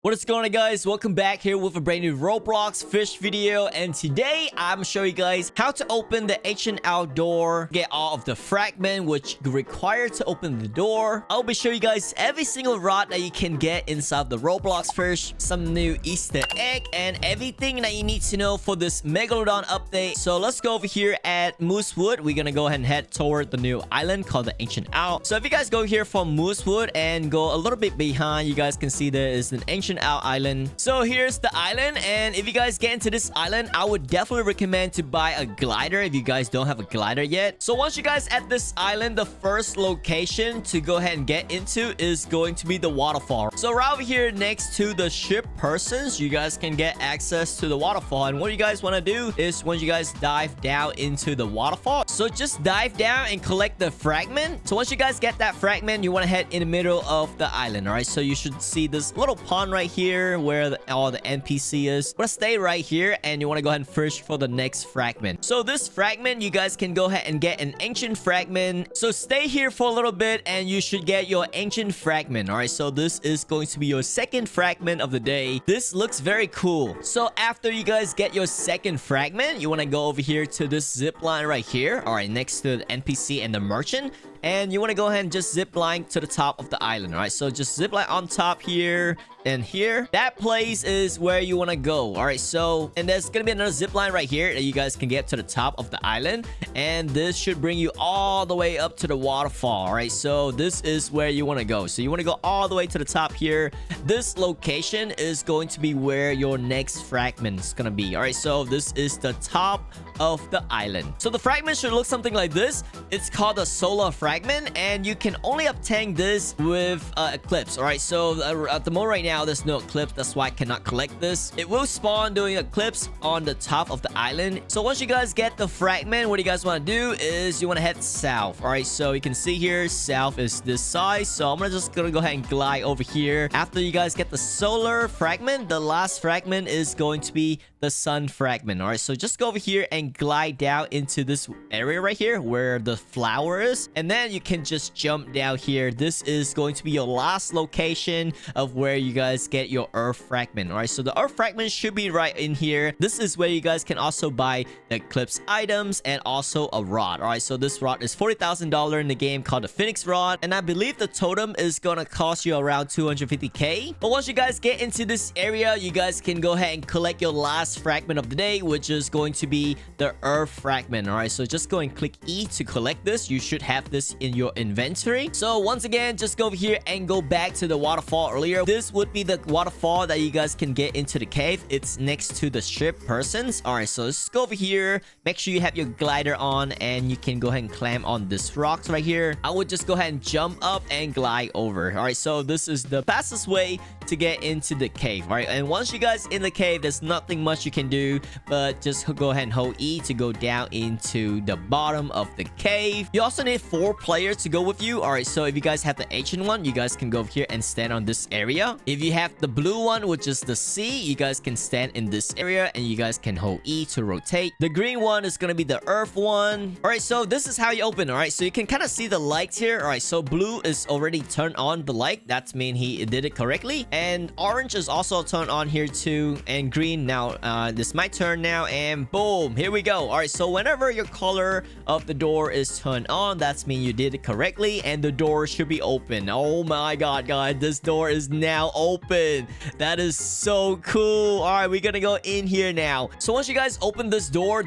What is going on, guys? Welcome back here with a brand new Roblox Fisch video, and today I'm showing you guys how to open the ancient outdoor, get all of the fragment which require to open the door. I'll be showing you guys every single rod that you can get inside the Roblox Fisch, some new Easter egg, and everything that you need to know for this Megalodon update. So let's go over here at Moosewood. We're gonna go ahead and head toward the new island called the Ancient Owl. So if you guys go here from Moosewood and go a little bit behind, you guys can see there is an ancient Owl island. So here's the island, and if you guys get into this island, I would definitely recommend to buy a glider if you guys don't have a glider yet. So once you guys at this island, the first location to go ahead and get into is going to be the waterfall. So right over here next to the ship persons, you guys can get access to the waterfall. And what you guys want to do is when you guys dive down into the waterfall, so just dive down and collect the fragment. So once you guys get that fragment, you want to head in the middle of the island. All right, so you should see this little pond right here where all the NPC is. Want to stay right here, and you want to go ahead and fish for the next fragment. So this fragment, you guys can go ahead and get an ancient fragment. So stay here for a little bit and you should get your ancient fragment. All right, so this is going to be your second fragment of the day. This looks very cool. So after you guys get your second fragment, you want to go over here to this zip line right here. All right, next to the NPC and the merchant. And you want to go ahead and just zip line to the top of the island. All right, so just zip line on top here and here. That place is where you want to go. All right, so and there's gonna be another zip line right here that you guys can get to the top of the island, and this should bring you all the way up to the waterfall. All right, so this is where you want to go. So you want to go all the way to the top here. This location is going to be where your next fragment is gonna be. All right, so this is the top of the island. So the fragment should look something like this. It's called a Sola fragment, and you can only obtain this with Eclipse. All right, so at the moment right now there's no Eclipse, that's why I cannot collect this. It will spawn doing Eclipse on the top of the island. So once you guys get the fragment, what you guys want to do is you want to head south. All right, so you can see here south is this size, so I'm just gonna go ahead and glide over here. After you guys get the solar fragment, the last fragment is going to be the sun fragment. All right, so just go over here and glide down into this area right here where the flower is, and then you can just jump down here. This is going to be your last location of where you guys get your earth fragment. All right, so the earth fragment should be right in here. This is where you guys can also buy the Eclipse items and also a rod. All right, so this rod is $40,000 in the game called the Fenix rod, and I believe the totem is gonna cost you around 250k. But once you guys get into this area, you guys can go ahead and collect your last fragment of the day, which is going to be the earth fragment. All right, so just go and click E to collect this. You should have this in your inventory. So once again, just go over here and go back to the waterfall earlier. This would be the waterfall that you guys can get into the cave. It's next to the ship persons. All right, so let's go over here. Make sure you have your glider on, and you can go ahead and climb on this rocks right here. I would just go ahead and jump up and glide over. All right, so this is the fastest way to get into the cave. All right, and once you guys in the cave, there's nothing much you can do but just go ahead and hold E to go down into the bottom of the cave. You also need 4 players to go with you. All right, so if you guys have the ancient one, you guys can go over here and stand on this area. If you have the blue one, which is the sea, you guys can stand in this area, and you guys can hold E to rotate. The green one is gonna be the earth one. All right, so this is how you open. All right, so you can kind of see the lights here. All right, so blue is already turned on the light. That's mean he did it correctly, and orange is also turned on here too, and green. Now this is my turn now, and boom, here we go. All right, so whenever your color of the door is turned on, that's mean you did it correctly, and the door should be open. Oh my god, guys, this door is now open. That is so cool. All right, we're gonna go in here now. So once you guys open this door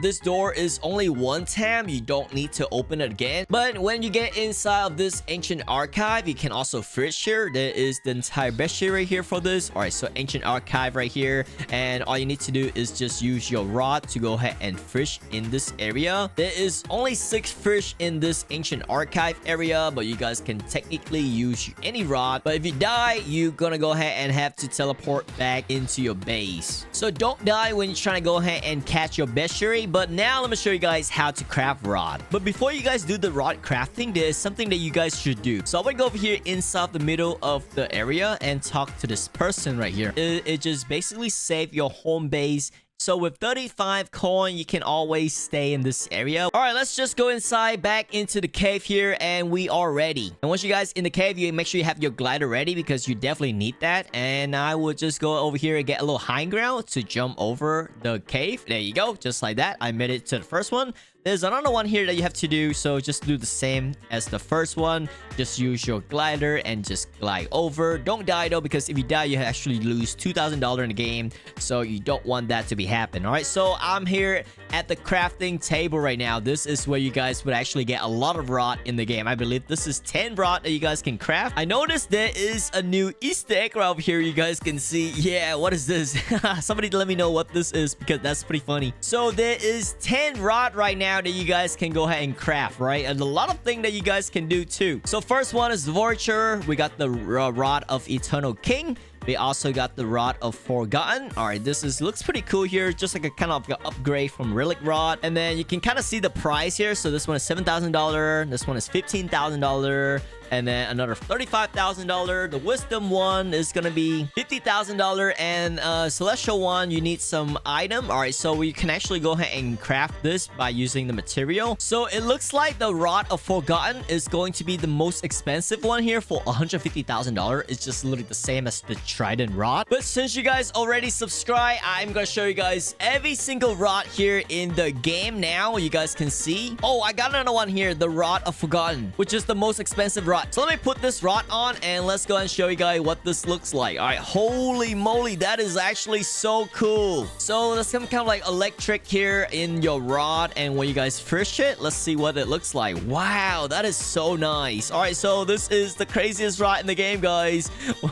is only one time. You don't need to open it again. But when you get inside of this ancient archive, you can also fish here. There is the entire bestiary right here for this. All right, so ancient archive right here, and all you need to do is just use your rod to go ahead and fish in this area. There is only 6 fish in this ancient archive area, but you guys can technically use any rod. But if you die, you're gonna go ahead and have to teleport back into your base. So don't die when you're trying to go ahead and catch your bestiary. But now let me show you guys how to craft rod. But before you guys do the rod crafting, there is something that you guys should do. So I'm gonna go over here inside the middle of the area and talk to this person right here. It just basically save your home base So with 35 coin, you can always stay in this area. All right, let's just go inside back into the cave here, and we are ready. And once you guys in the cave, you make sure you have your glider ready because you definitely need that. And I would just go over here and get a little high ground to jump over the cave. There you go, just like that. I made it to the first one. There's another one here that you have to do, so just do the same as the first one. Just use your glider and just glide over. Don't die though, because if you die, you actually lose $2,000 in the game, so you don't want that to be happen. All right, so I'm here at the crafting table right now. This is where you guys would actually get a lot of rod in the game. I believe this is 10 rod that you guys can craft. I noticed there is a new Easter egg right over here. You guys can see. Yeah, what is this? Somebody let me know what this is, because that's pretty funny. So there is 10 rod right now that you guys can go ahead and craft, right? And a lot of things that you guys can do too. So first one is Voyager. We got the rod of Eternal King. We also got the Rod of Forgotten. All right, this looks pretty cool here. Just like a kind of upgrade from Relic Rod. And then you can kind of see the price here. So this one is $7,000. This one is $15,000. And then another $35,000. The Wisdom one is going to be $50,000. And Celestial one, you need some item. All right, so we can actually go ahead and craft this by using the material. So it looks like the Rod of Forgotten is going to be the most expensive one here for $150,000. It's just literally the same as the Trident rod. But since you guys already subscribed, I'm gonna show you guys every single rod here in the game now. You guys can see. Oh, I got another one here, the Rod of Forgotten, which is the most expensive rod. So let me put this rod on and let's go and show you guys what this looks like. All right, holy moly, that is actually so cool. So there's some kind of like electric here in your rod, and when you guys fish it, let's see what it looks like. Wow, that is so nice. All right, so this is the craziest rod in the game, guys.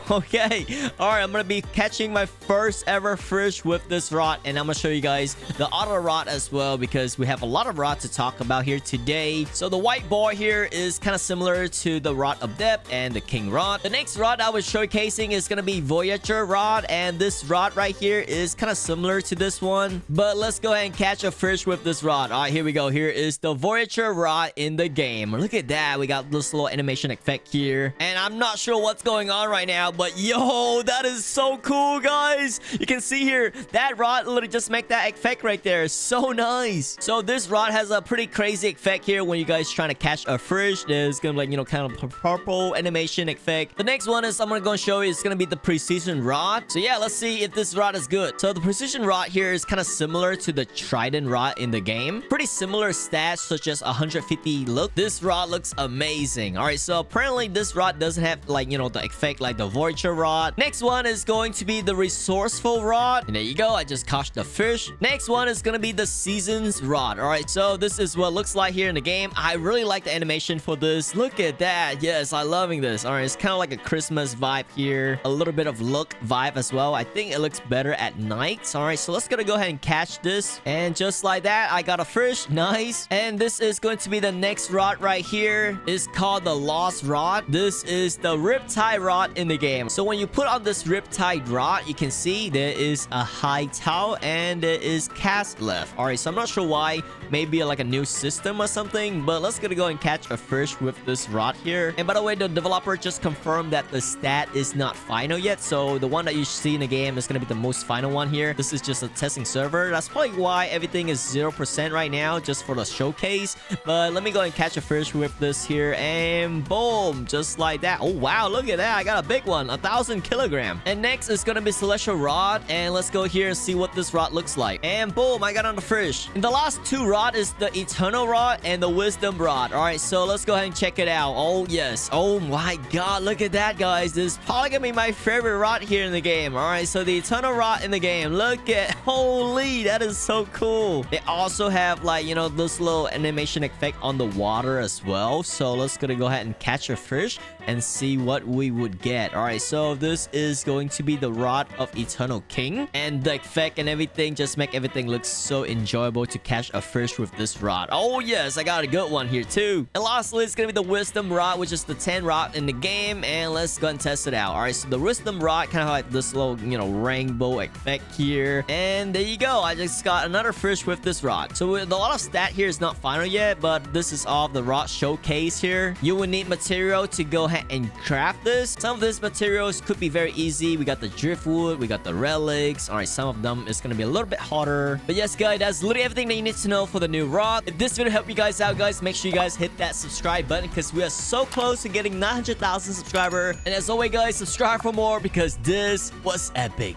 Okay. All right, I'm gonna be catching my first ever fish with this rod, and I'm gonna show you guys the other rod as well, because we have a lot of rod to talk about here today. So the white boy here is kind of similar to the Rod of Depth and the King rod. The next rod I was showcasing is gonna be Voyager rod, and this rod right here is kind of similar to this one, but let's go ahead and catch a fish with this rod. All right, here we go. Here is the Voyager rod in the game. Look at that. We got this little animation effect here, and I'm not sure what's going on right now, but yo, that is so cool, guys. You can see here that rod literally just make that effect right there. So nice. So this rod has a pretty crazy effect here when you guys trying to catch a fish. There's gonna be like, you know, kind of purple animation effect. The next one is I'm gonna show you, it's gonna be the precision rod. So yeah, let's see if this rod is good. So the precision rod here is kind of similar to the Trident rod in the game. Pretty similar stats, such as 150 look. This rod looks amazing. All right, so apparently this rod doesn't have like, you know, the effect like the Voyager rod. Next one is going to be the resourceful rod, and there you go, I just caught the fish. Next one is gonna be the seasons rod. All right, so this is what it looks like here in the game. I really like the animation for this. Look at that. Yes, I'm loving this. All right, it's kind of like a Christmas vibe here, a little bit of look vibe as well. I think it looks better at night. All right, so let's gonna go ahead and catch this, and just like that, I got a fish. Nice. And this is going to be the next rod right here. It's called the Lost Rod. This is the Riptide rod in the game. So when you put on this Riptide rod, you can see there is a high towel and there is cast left. All right, so I'm not sure why. Maybe like a new system or something, but let's gonna go and catch a fish with this rod here. And by the way, the developer just confirmed that the stat is not final yet, so the one that you see in the game is gonna be the most final one here. This is just a testing server. That's probably why everything is 0% right now, just for the showcase. But let me go and catch a fish with this here, and boom, just like that. Oh wow, look at that. I got a big one, 1,000 kilograms. And next is gonna be Celestial rod, and let's go here and see what this rod looks like. And boom, I got on the fish. And the last two rod is the Eternal rod and the Wisdom rod. All right, so let's go ahead and check it out. Oh yes, oh my god, look at that, guys. This is probably gonna be my favorite rod here in the game. All right, so the Eternal rod in the game, look at, holy, that is so cool. They also have like, you know, this little animation effect on the water as well. So let's gonna go ahead and catch a fish and see what we would get. All right, so this is going to be the Rod of Eternal King, and the effect and everything just make everything look so enjoyable to catch a fish with this rod. Oh yes, I got a good one here too. And lastly, it's gonna be the Wisdom rod, which is the 10 rod in the game, and let's go and test it out. All right, so the Wisdom rod kind of like this little, you know, rainbow effect here, and there you go. I just got another fish with this rod. So with a lot of stat here is not final yet, but this is all the rod showcase here. You will need material to go ahead and craft this. Some of these materials could be very easy. We got the driftwood, we got the relics. All right, some of them is gonna be a little bit harder. But yes, guys, that's literally everything that you need to know for the new rock. If this video helped you guys out, guys, make sure you guys hit that subscribe button because we are so close to getting 900,000 subscribers. And as always, guys, subscribe for more because this was epic.